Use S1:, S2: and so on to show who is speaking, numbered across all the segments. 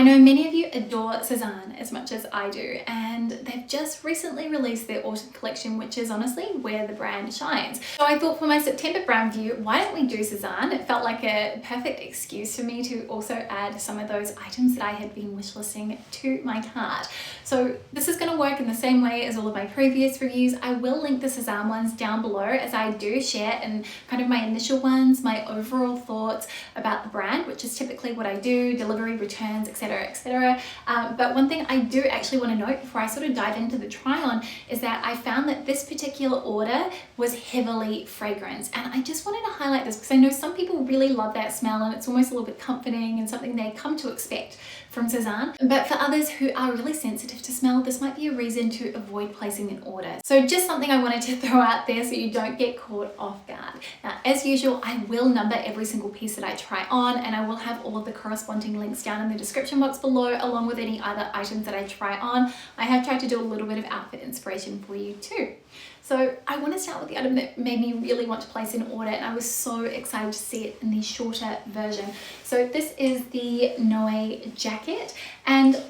S1: I know many of you adore Sezane as much as I do, and they've just recently released their autumn collection, which is honestly where the brand shines. So I thought for my September brand review, why don't we do Sezane? It felt like a perfect excuse for me to also add some of those items that I had been wishlisting to my cart. So this is going to work in the same way as all of my previous reviews. I will link the Sezane ones down below, as I do share in kind of my initial ones, my overall thoughts about the brand, which is typically what I do, delivery, returns, etc, etc. But one thing I do actually want to note before I sort of dive into the try on is that I found that this particular order was heavily fragrance, and I just wanted to highlight this because I know some people really love that smell and it's almost a little bit comforting and something they come to expect from Sezane. But for others who are really sensitive to smell, this might be a reason to avoid placing an order. So just something I wanted to throw out there so you don't get caught off guard. Now, as usual, I will number every single piece that I try on, and I will have all of the corresponding links down in the description box below, along with any other items that I try on. I have tried to do a little bit of outfit inspiration for you too. So I want to start with the item that made me really want to place an order, and I was so excited to see it in the shorter version. So this is the Noe jacket, and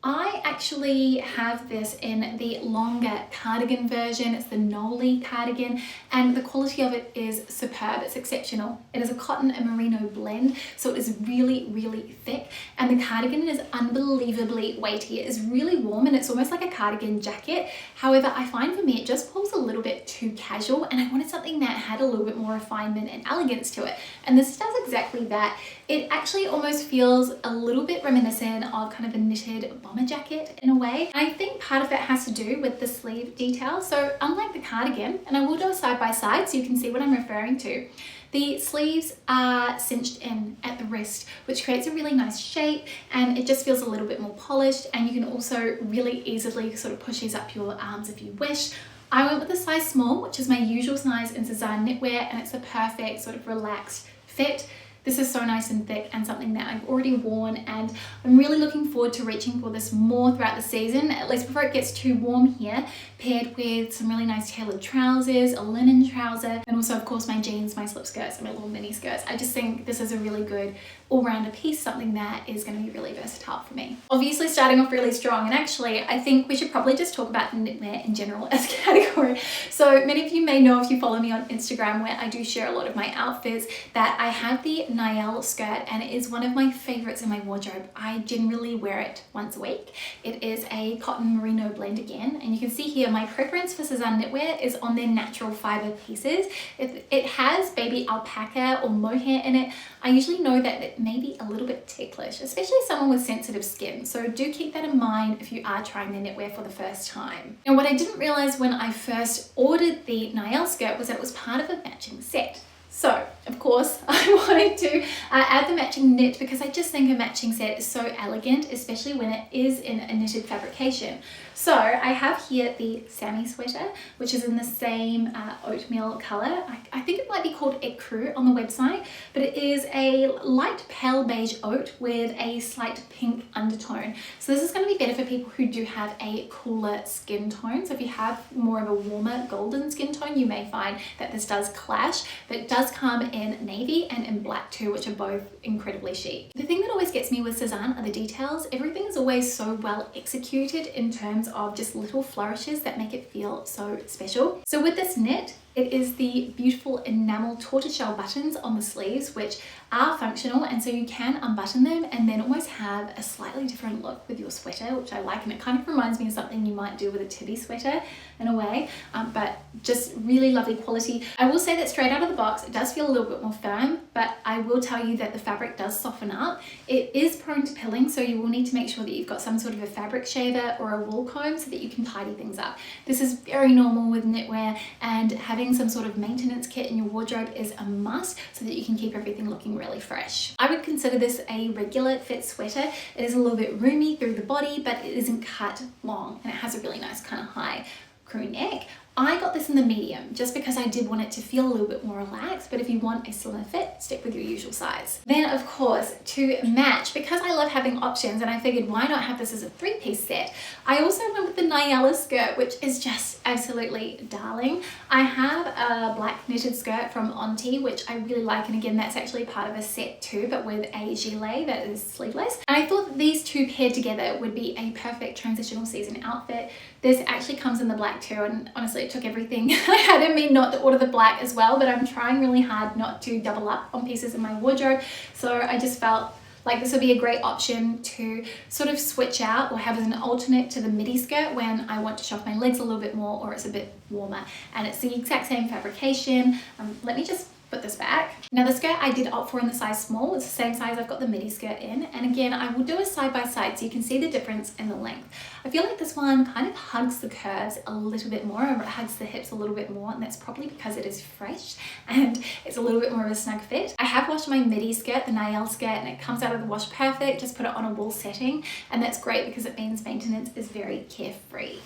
S1: I actually have this in the longer cardigan version. It's the Noli cardigan, and the quality of it is superb. It's exceptional. It is a cotton and merino blend, so it is really, really thick, and the cardigan is unbelievably weighty. It is really warm and it's almost like a cardigan jacket. However, I find for me it just pulls a little bit too casual, and I wanted something that had a little bit more refinement and elegance to it, and this does exactly that. It actually almost feels a little bit reminiscent of kind of a knitted bomber jacket in a way. I think part of that has to do with the sleeve detail. So unlike the cardigan, and I will do a side by side so you can see what I'm referring to, the sleeves are cinched in at the wrist, which creates a really nice shape, and it just feels a little bit more polished, and you can also really easily sort of push these up your arms if you wish. I went with a size small, which is my usual size in Sezane knitwear, and it's a perfect sort of relaxed fit. This is so nice and thick and something that I've already worn, and I'm really looking forward to reaching for this more throughout the season, at least before it gets too warm here, paired with some really nice tailored trousers, a linen trouser, and also of course my jeans, my slip skirts, and my little mini skirts. I just think this is a really good all-rounder piece, something that is going to be really versatile for me. Obviously starting off really strong, and actually I think we should probably just talk about knitwear in general as a category. So many of you may know, if you follow me on Instagram, where I do share a lot of my outfits, that I have the Niall skirt, and it is one of my favorites in my wardrobe. I generally wear it once a week. It is a cotton merino blend again, and you can see here my preference for Sezane knitwear is on their natural fiber pieces. If it has baby alpaca or mohair in it, I usually know that it may be a little bit ticklish, especially someone with sensitive skin. So do keep that in mind if you are trying the knitwear for the first time. Now, what I didn't realize when I first ordered the Niall skirt was that it was part of a matching set. So, of course, I wanted to add the matching knit because I just think a matching set is so elegant, especially when it is in a knitted fabrication. So I have here the Sammy sweater, which is in the same oatmeal color. I think it might be called Ecru on the website, but it is a light pale beige oat with a slight pink undertone. So this is going to be better for people who do have a cooler skin tone. So if you have more of a warmer golden skin tone, you may find that this does clash, but it does come in navy and in black too, which are both incredibly chic. The thing that always gets me with Sezane are the details. Everything is always so well executed in terms of just little flourishes that make it feel so special. So with this knit, it is the beautiful enamel tortoiseshell buttons on the sleeves, which are functional, and so you can unbutton them and then almost have a slightly different look with your sweater, which I like, and it kind of reminds me of something you might do with a tibby sweater in a way, but just really lovely quality. I will say that straight out of the box it does feel a little bit more firm, but I will tell you that the fabric does soften up. It is prone to pilling, so you will need to make sure that you've got some sort of a fabric shaver or a wool comb so that you can tidy things up. This is very normal with knitwear, and having some sort of maintenance kit in your wardrobe is a must so that you can keep everything looking really fresh. I would consider this a regular fit sweater. It is a little bit roomy through the body, but it isn't cut long, and it has a really nice kind of high crew neck. I got this in the medium just because I did want it to feel a little bit more relaxed, but if you want a slimmer fit, stick with your usual size. Then of course, to match, because I love having options and I figured why not have this as a 3-piece set, I also went with the Nyala skirt, which is just absolutely darling. I have a black knitted skirt from Auntie, which I really like, and again that's actually part of a set too, but with a gilet that is sleeveless. And I thought that these two paired together would be a perfect transitional season outfit. This actually comes in the black too, and honestly it took everything I had in me not to order the black as well, but I'm trying really hard not to double up on pieces in my wardrobe, so I just felt like this would be a great option to sort of switch out or have as an alternate to the midi skirt when I want to show off my legs a little bit more or it's a bit warmer. And it's the exact same fabrication. Let me just put this back. Now the skirt I did opt for in the size small. It's the same size I've got the midi skirt in, and again I will do a side by side so you can see the difference in the length. I feel like this one kind of hugs the curves a little bit more, or it hugs the hips a little bit more, and that's probably because it is fresh and it's a little bit more of a snug fit. I have washed my midi skirt, the Nyala skirt, and it comes out of the wash perfect. Just put it on a wool setting, and that's great because it means maintenance is very carefree.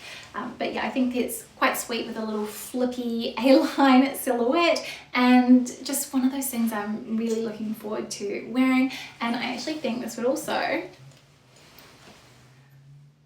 S1: But yeah, I think it's quite sweet with a little flippy A-line silhouette, and just one of those things I'm really looking forward to wearing. And I actually think this would also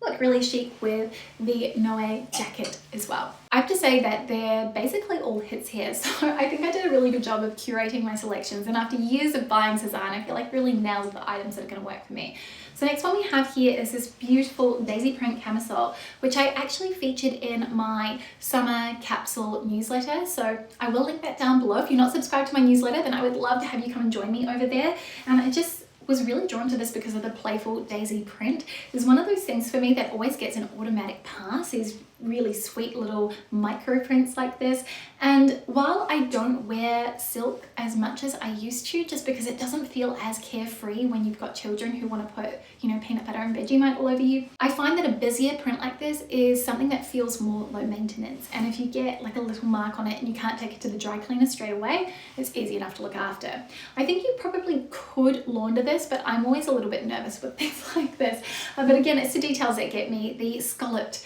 S1: look really chic with the Noe jacket as well. I have to say that they're basically all hits here, so I think I did a really good job of curating my selections, and after years of buying Sezane, I feel like really nailed the items that are going to work for me. So next one we have here is this beautiful daisy print camisole, which I actually featured in my summer capsule newsletter, so I will link that down below. If you're not subscribed to my newsletter, then I would love to have you come and join me over there. And I just was really drawn to this because of the playful daisy print. It's one of those things for me that always gets an automatic pass, these really sweet little micro prints like this. And while I don't wear silk as much as I used to, just because it doesn't feel as carefree when you've got children who want to put, you know, peanut butter and Vegemite all over you, I find that a busier print like this is something that feels more low maintenance. And if you get like a little mark on it and you can't take it to the dry cleaner straight away, it's easy enough to look after. I think you probably could launder this, but I'm always a little bit nervous with things like this. But again, it's the details that get me. The scalloped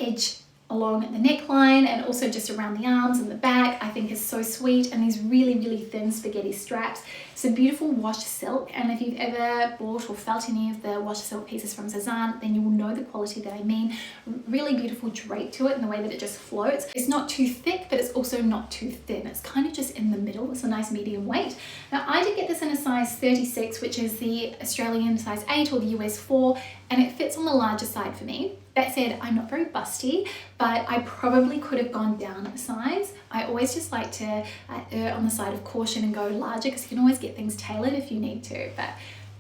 S1: edge along the neckline and also just around the arms and the back I think is so sweet, and these really thin spaghetti straps. It's a beautiful washed silk, and if you've ever bought or felt any of the washed silk pieces from Sezane, then you will know the quality that I mean. Really beautiful drape to it in the way that it just floats. It's not too thick, but it's also not too thin. It's kind of just in the middle. It's a nice medium weight. Now I did get this in a size 36, which is the Australian size 8 or the US 4, and it fits on the larger side for me. That said, I'm not very busty, but I probably could have gone down a size. I always just like to err on the side of caution and go larger, because you can always get things tailored if you need to. But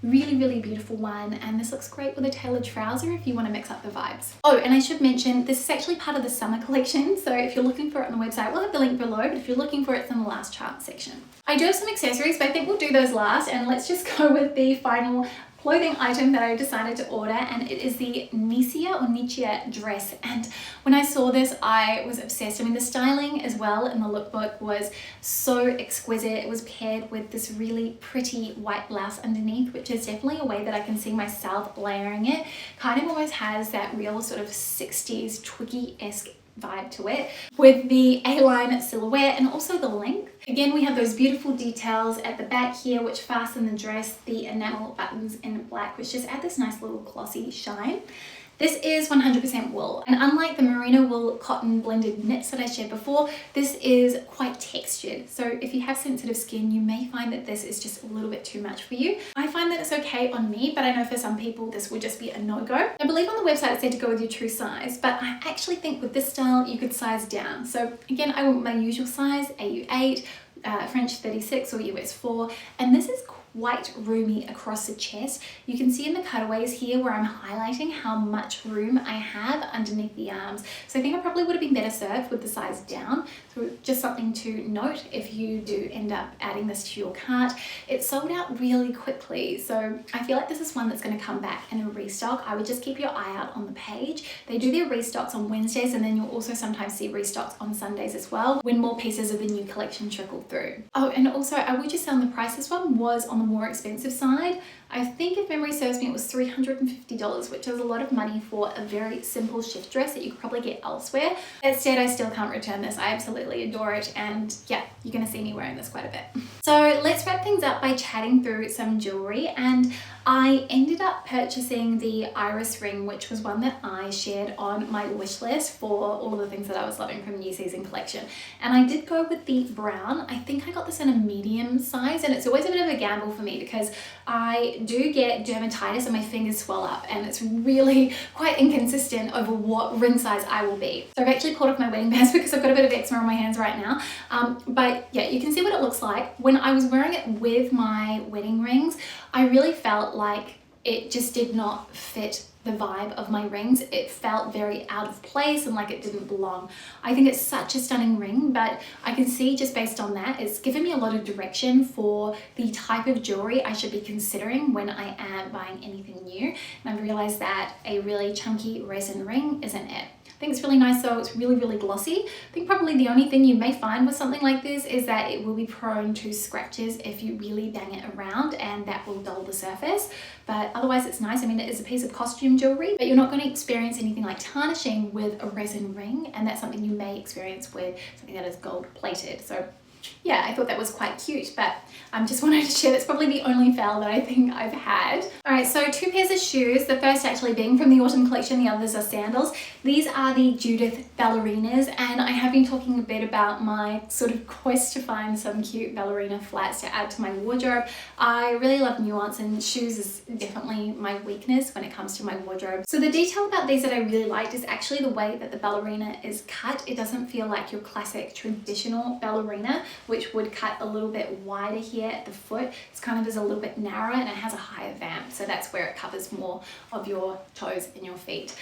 S1: really beautiful one, and this looks great with a tailored trouser if you want to mix up the vibes. Oh, and I should mention this is actually part of the summer collection, so if you're looking for it on the website, we'll have the link below, but if you're looking for it, it's in the last chart section. I do have some accessories, but I think we'll do those last, and let's just go with the final clothing item that I decided to order, and it is the Nicia dress. And when I saw this, I was obsessed. I mean, the styling as well in the lookbook was so exquisite. It was paired with this really pretty white blouse underneath, which is definitely a way that I can see myself layering it. Kind of almost has that real sort of 60s Twiggy-esque vibe to it, with the A-line silhouette and also the length. Again, we have those beautiful details at the back here which fasten the dress, the enamel buttons in black, which just add this nice little glossy shine. This is 100% wool, and unlike the merino wool cotton blended knits that I shared before, this is quite textured. So if you have sensitive skin, you may find that this is just a little bit too much for you. I find that it's okay on me, but I know for some people this would just be a no-go. I believe on the website it said to go with your true size, but I actually think with this style you could size down. So again, I want my usual size, AU8, French 36 or US 4, and this is quite roomy across the chest. You can see in the cutaways here where I'm highlighting how much room I have underneath the arms. So I think I probably would have been better served with the size down. So just something to note if you do end up adding this to your cart. It sold out really quickly, so I feel like this is one that's going to come back in a restock. I would just keep your eye out on the page. They do their restocks on Wednesdays, and then you'll also sometimes see restocks on Sundays as well when more pieces of the new collection trickle through. Oh, and also I would just say on the price, this one was on the more expensive side. I think if memory serves me, it was $350, which is a lot of money for a very simple shift dress that you could probably get elsewhere. That said, I still can't return this. I absolutely adore it, and yeah, you're gonna see me wearing this quite a bit. So let's wrap things up by chatting through some jewelry, and I ended up purchasing the iris ring, which was one that I shared on my wish list for all of the things that I was loving from the new Sezane collection. And I did go with the brown. I think I got this in a medium size, and it's always a bit of a gamble for me because I do get dermatitis and my fingers swell up, and it's really quite inconsistent over what ring size I will be. So I've actually pulled off my wedding bands because I've got a bit of eczema on my hands right now. But yeah, you can see what it looks like. When I was wearing it with my wedding rings, I really felt like it just did not fit the vibe of my rings. It felt very out of place and like it didn't belong. I think it's such a stunning ring, but I can see just based on that, it's given me a lot of direction for the type of jewelry I should be considering when I am buying anything new. And I've realized that a really chunky resin ring isn't it. I think it's really nice though, it's really, really glossy. I think probably the only thing you may find with something like this is that it will be prone to scratches if you really bang it around, and that will dull the surface. But otherwise it's nice. I mean, it is a piece of costume jewelry, but you're not going to experience anything like tarnishing with a resin ring, and that's something you may experience with something that is gold plated. So yeah, I thought that was quite cute, but just wanted to share that's probably the only fail that I think I've had. All right, so 2 pairs of shoes, the first actually being from the autumn collection, the others are sandals. These are the Judith ballerinas, and I have been talking a bit about my sort of quest to find some cute ballerina flats to add to my wardrobe. I really love nuance, and shoes is definitely my weakness when it comes to my wardrobe. So the detail about these that I really liked is actually the way that the ballerina is cut. It doesn't feel like your classic traditional ballerina, which would cut a little bit wider here at the foot. It's kind of is a little bit narrower, and it has a higher vamp, so that's where it covers more of your toes and your feet.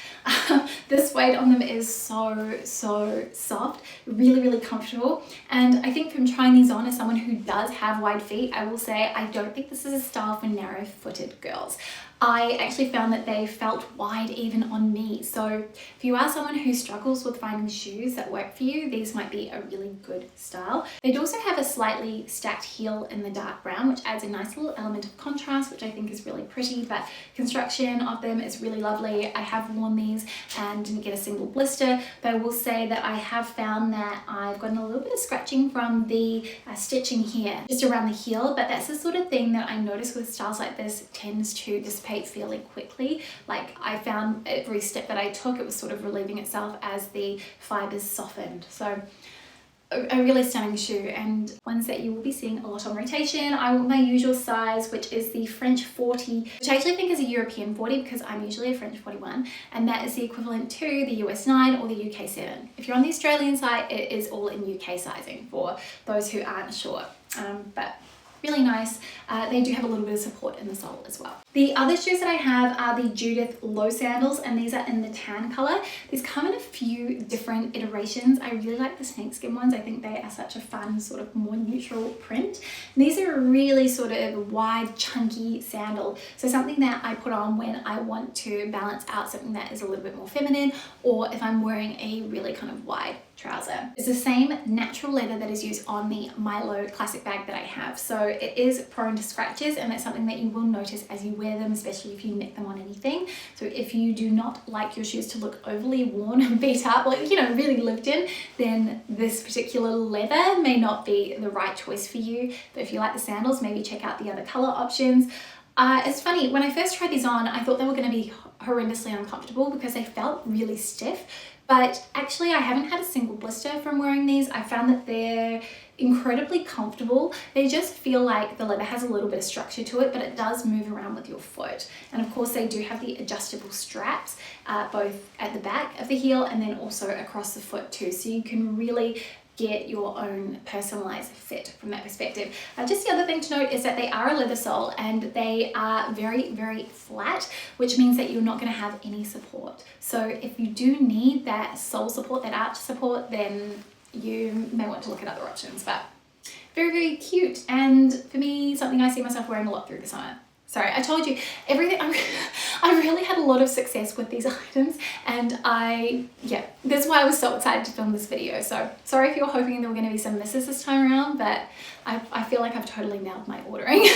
S1: The suede on them is so soft, really, really comfortable, and I think from trying these on as someone who does have wide feet, I will say I don't think this is a style for narrow-footed girls. I actually found that they felt wide even on me. So if you are someone who struggles with finding shoes that work for you, these might be a really good style. They do also have a slightly stacked heel in the dark brown, which adds a nice little element of contrast, which I think is really pretty, but construction of them is really lovely. I have worn these and didn't get a single blister, but I will say that I have found that I've gotten a little bit of scratching from the stitching here, just around the heel, but that's the sort of thing that I notice with styles like this tends to dissipate fairly quickly. Like I found every step that I took, it was sort of relieving itself as the fibers softened. So a really stunning shoe, and ones that you will be seeing a lot on rotation. I want my usual size, which is the French 40, which I actually think is a European 40 because I'm usually a French 41, and that is the equivalent to the US 9 or the UK 7. If you're on the Australian side, it is all in UK sizing for those who aren't sure. But really nice. They do have a little bit of support in the sole as well. The other shoes that I have are the Judith low sandals, and these are in the tan color. These come in a few different iterations. I really like the snakeskin ones. I think they are such a fun sort of more neutral print. And these are a really sort of wide, chunky sandal. So something that I put on when I want to balance out something that is a little bit more feminine, or if I'm wearing a really kind of wide trouser. It's the same natural leather that is used on the Milo classic bag that I have. So it is prone to scratches, and that's something that you will notice as you wear them, especially if you knit them on anything. So if you do not like your shoes to look overly worn and beat up, like, you know, really lived in, then this particular leather may not be the right choice for you. But if you like the sandals, maybe check out the other color options. It's funny, when I first tried these on, I thought they were going to be horrendously uncomfortable because they felt really stiff. But actually I haven't had a single blister from wearing these. I found that they're incredibly comfortable. They just feel like the leather has a little bit of structure to it, but it does move around with your foot. And of course they do have the adjustable straps, both at the back of the heel and then also across the foot too. So you can really get your own personalized fit from that perspective. Just the other thing to note is that they are a leather sole and they are very, very flat, which means that you're not going to have any support. So if you do need that sole support, that arch support, then you may want to look at other options. But very, very cute, and for me, something I see myself wearing a lot through the summer. Sorry, I told you everything. I really had a lot of success with these items, and that's why I was so excited to film this video. So sorry if you're hoping there were going to be some misses this time around, but I feel like I've totally nailed my ordering.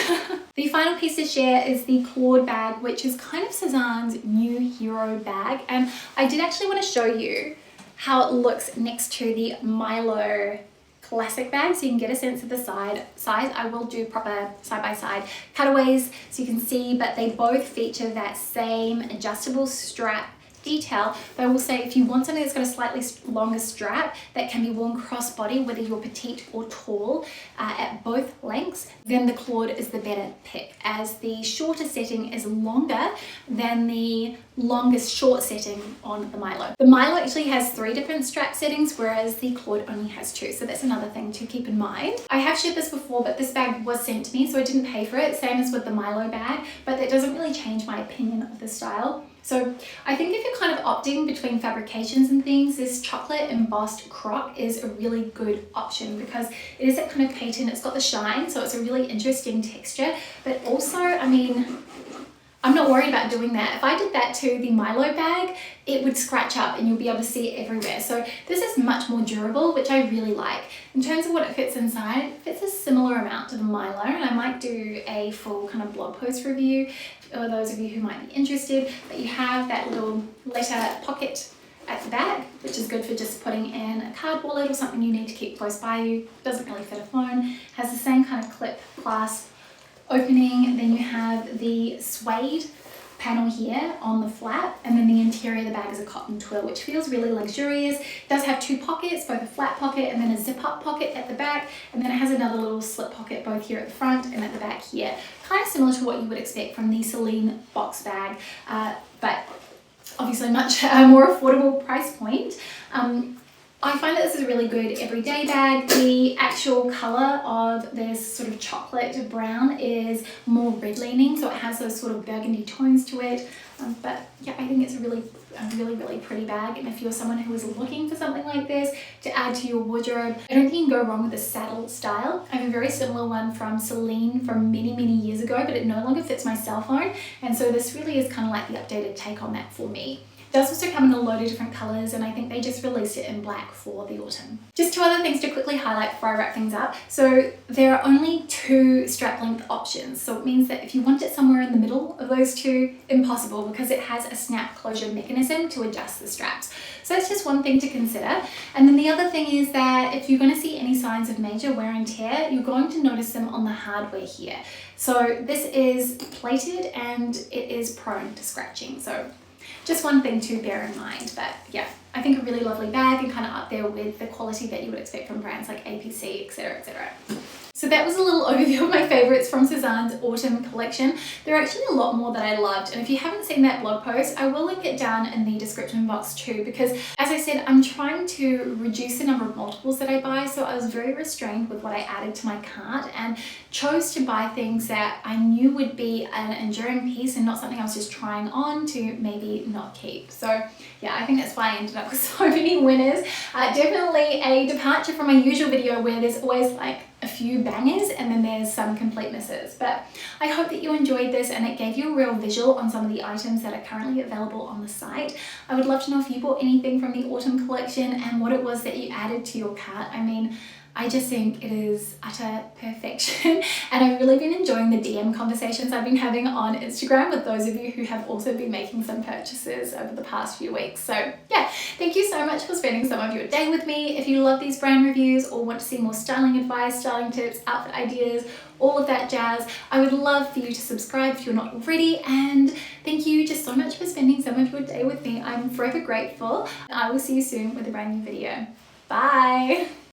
S1: The final piece to share is the Claude bag, which is kind of Sezane's new hero bag, and I did actually want to show you how it looks next to the Milo classic bag, so you can get a sense of the size. I will do proper side-by-side cutaways so you can see, but they both feature that same adjustable strap detail. But I will say, if you want something that's got a slightly longer strap that can be worn crossbody, whether you're petite or tall, at both lengths, then the Claude is the better pick, as the shorter setting is longer than the longest short setting on the Milo. The Milo actually has 3 different strap settings, whereas the Claude only has 2, so that's another thing to keep in mind. I have shared this before, but this bag was sent to me, so I didn't pay for it, same as with the Milo bag, but that doesn't really change my opinion of the style. So I think if you're kind of opting between fabrications and things, this chocolate embossed croc is a really good option, because it is that kind of patent, it's got the shine, so it's a really interesting texture, but also, I mean, I'm not worried about doing that. If I did that to the Milo bag, it would scratch up and you'll be able to see it everywhere. So this is much more durable, which I really like. In terms of what it fits inside, it fits a similar amount to the Milo, and I might do a full kind of blog post review for those of you who might be interested. But you have that little letter pocket at the back, which is good for just putting in a card wallet or something you need to keep close by you. Doesn't really fit a phone. Has the same kind of clip clasp opening. Then you have the suede panel here on the flap, and then the interior of the bag is a cotton twill, which feels really luxurious. It does have 2 pockets, both a flat pocket and then a zip up pocket at the back, and then it has another little slip pocket both here at the front and at the back here. Kind of similar to what you would expect from the Celine box bag, but obviously much more affordable price point. I find that this is a really good everyday bag. The actual colour of this sort of chocolate brown is more red leaning, so it has those sort of burgundy tones to it. But yeah, I think it's a really pretty bag, and if you're someone who is looking for something like this to add to your wardrobe, I don't think you can go wrong with the saddle style. I have a very similar one from Celine from many years ago, but it no longer fits my cell phone, and so this really is kind of like the updated take on that for me. It does also come in a load of different colours, and I think they just released it in black for the autumn. Just 2 other things to quickly highlight before I wrap things up. So there are only 2 strap length options, so it means that if you want it somewhere in the middle of those 2, impossible, because it has a snap closure mechanism to adjust the straps. So that's just one thing to consider. And then the other thing is that if you're going to see any signs of major wear and tear, you're going to notice them on the hardware here. So this is plated and it is prone to scratching. So just one thing to bear in mind. But yeah, I think a really lovely bag, and kind of up there with the quality that you would expect from brands like APC, etc, etc. So that was a little overview of my favorites from Sezane's autumn collection. There are actually a lot more that I loved, and if you haven't seen that blog post, I will link it down in the description box too, because as I said, I'm trying to reduce the number of multiples that I buy, so I was very restrained with what I added to my cart and chose to buy things that I knew would be an enduring piece and not something I was just trying on to maybe not keep. So yeah, I think that's why I ended up with so many winners. Definitely a departure from my usual video where there's always like a few bangers and then there's some complete misses. But I hope that you enjoyed this and it gave you a real visual on some of the items that are currently available on the site. I would love to know if you bought anything from the autumn collection and what it was that you added to your cart. I mean, I just think it is utter perfection, and I've really been enjoying the DM conversations I've been having on Instagram with those of you who have also been making some purchases over the past few weeks. So yeah, thank you so much for spending some of your day with me. If you love these brand reviews or want to see more styling advice, styling tips, outfit ideas, all of that jazz, I would love for you to subscribe if you're not already, and thank you just so much for spending some of your day with me. I'm forever grateful. I will see you soon with a brand new video. Bye!